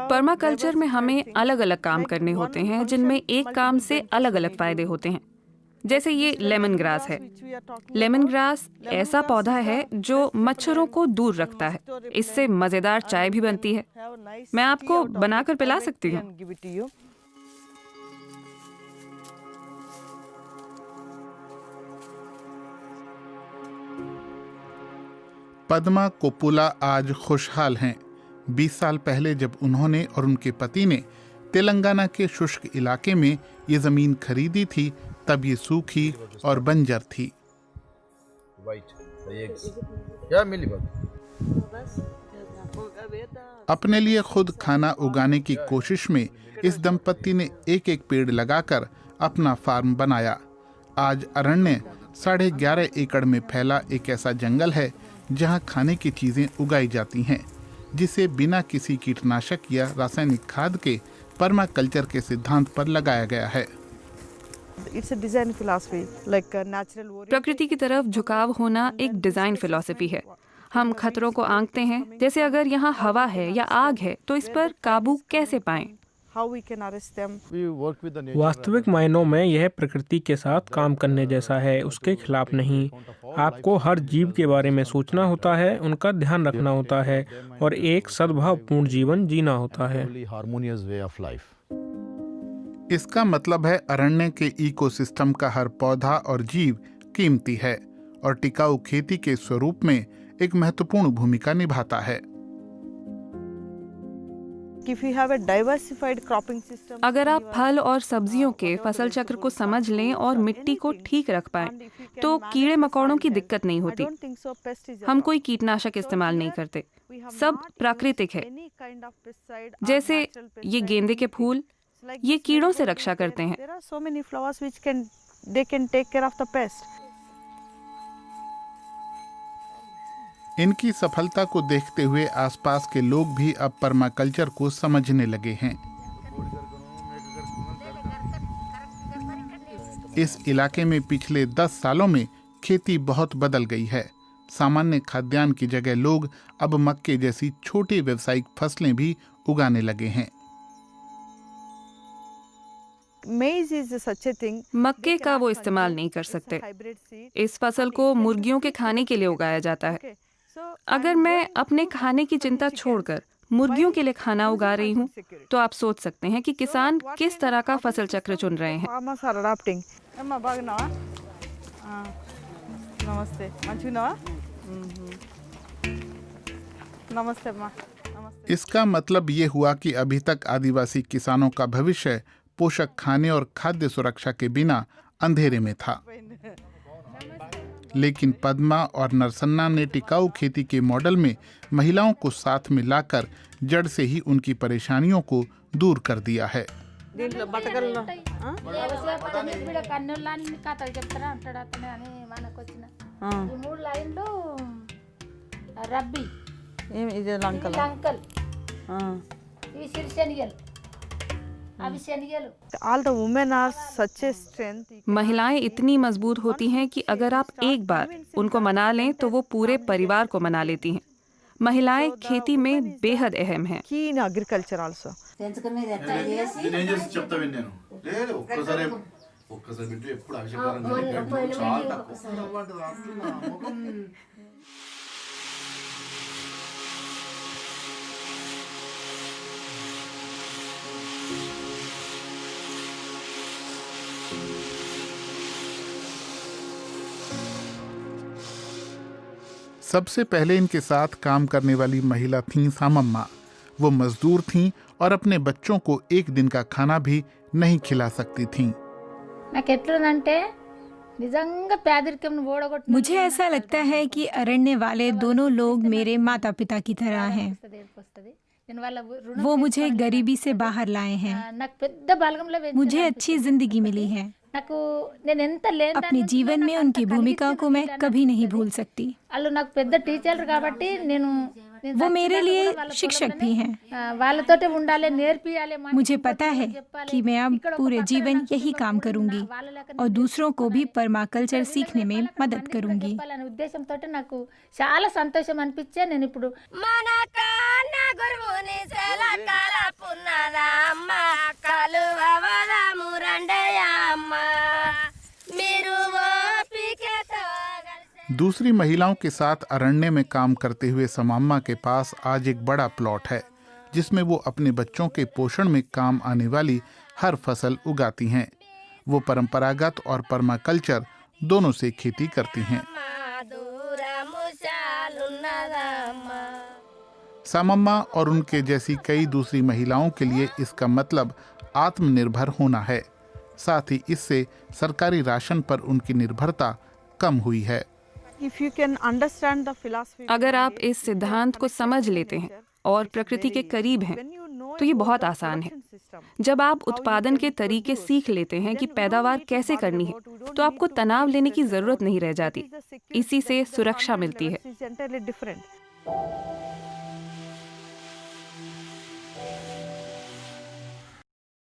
Permaculture में हमें अलग अलग काम करने होते हैं जिनमें एक काम से अलग अलग फायदे होते हैं। जैसे ये लेमन ग्रास है। लेमन ग्रास ऐसा पौधा है जो मच्छरों को दूर रखता है। इससे मज़ेदार चाय भी बनती है। मैं आपको बनाकर पिला सकती हूँ। पद्मा कोप्पोला आज खुशहाल हैं। 20 साल पहले जब उन्होंने और उनके पति ने तेलंगाना के शुष्क इलाके में ये जमीन खरीदी थी, तब ये सूखी और बंजर थी। अपने लिए खुद खाना उगाने की कोशिश में इस दंपत्ति ने एक एक पेड़ लगाकर अपना फार्म बनाया। आज अरण्य 11.5 एकड़ में फैला एक ऐसा जंगल है जहां खाने की चीजें उगाई जाती हैं, जिसे बिना किसी कीटनाशक या रासायनिक खाद के पर्माकल्चर के सिद्धांत पर लगाया गया है। प्रकृति की तरफ झुकाव होना एक डिजाइन फिलॉसफी है। हम खतरों को आंकते हैं, जैसे अगर यहाँ हवा है या आग है तो इस पर काबू कैसे पाएं? वास्तविक मायनों में यह प्रकृति के साथ काम करने जैसा है, उसके खिलाफ नहीं। आपको हर जीव के बारे में सोचना होता है, उनका ध्यान रखना होता है और एक सद्भावपूर्ण जीवन जीना होता है। इसका मतलब है अरण्य के इकोसिस्टम का हर पौधा और जीव कीमती है और टिकाऊ खेती के स्वरूप में एक महत्वपूर्ण भूमिका निभाता है। अगर आप फल और सब्जियों के फसल चक्र को समझ लें और मिट्टी को ठीक रख पाएं, तो कीड़े मकोड़ों की दिक्कत नहीं होती। हम कोई कीटनाशक इस्तेमाल नहीं करते, सब प्राकृतिक है। जैसे ये गेंदे के फूल, ये कीड़ों से रक्षा करते हैं। इनकी सफलता को देखते हुए आसपास के लोग भी अब पर्माकल्चर को समझने लगे हैं। इस इलाके में पिछले 10 सालों में खेती बहुत बदल गई है। सामान्य खाद्यान्न की जगह लोग अब मक्के जैसी छोटी व्यावसायिक फसलें भी उगाने लगे हैं। मक्के का वो इस्तेमाल नहीं कर सकते। इस फसल को मुर्गियों के खाने के लिए उगाया जाता है। अगर मैं अपने खाने की चिंता छोड़कर मुर्गियों के लिए खाना उगा रही हूँ, तो आप सोच सकते हैं कि किसान किस तरह का फसल चक्र चुन रहे हैं। इसका मतलब ये हुआ कि अभी तक आदिवासी किसानों का भविष्य पोषक खाने और खाद्य सुरक्षा के बिना अंधेरे में था। लेकिन पद्मा और नरसन्ना ने टिकाऊ खेती के मॉडल में महिलाओं को साथ में लाकर जड़ से ही उनकी परेशानियों को दूर कर दिया है। महिलाएं इतनी मजबूत होती हैं कि अगर आप एक बार उनको मना लें तो वो पूरे परिवार को मना लेती हैं। महिलाएं खेती में बेहद अहम हैं। सबसे पहले इनके साथ काम करने वाली महिला थीं सामम्मा। वो मजदूर थीं और अपने बच्चों को एक दिन का खाना भी नहीं खिला सकती थीं। मुझे ऐसा लगता है कि अरण्य वाले दोनों लोग मेरे माता पिता की तरह हैं। वो मुझे गरीबी से बाहर लाए हैं। मुझे अच्छी जिंदगी मिली है। अपने जीवन में उनकी भूमिका को मैं कभी नहीं भूल सकती। वो मेरे लिए शिक्षक भी हैं। मुझे पता है कि मैं अब पूरे जीवन यही काम करूंगी और दूसरों को भी पर्माकल्चर सीखने में मदद करूंगी। చాలా సంతోషం అనిపించే నేను ఇప్పుడు మన కన్న గురువుని సెలకల పున్నదమ్మ కలువవద మురండయమ్మ మీరు ఓపికతో दूसरी महिलाओं के साथ अरण्य में काम करते हुए समाम्मा के पास आज एक बड़ा प्लॉट है जिसमें वो अपने बच्चों के पोषण में काम आने वाली हर फसल उगाती हैं। वो परंपरागत और पर्माकल्चर दोनों से खेती करती हैं। समाम्मा और उनके जैसी कई दूसरी महिलाओं के लिए इसका मतलब आत्मनिर्भर होना है। साथ ही इससे सरकारी राशन पर उनकी निर्भरता कम हुई है। अगर आप इस सिद्धांत को समझ लेते हैं और प्रकृति के करीब हैं, तो ये बहुत आसान है। जब आप उत्पादन के तरीके सीख लेते हैं कि पैदावार कैसे करनी है, तो आपको तनाव लेने की जरूरत नहीं रह जाती। इसी से सुरक्षा मिलती है।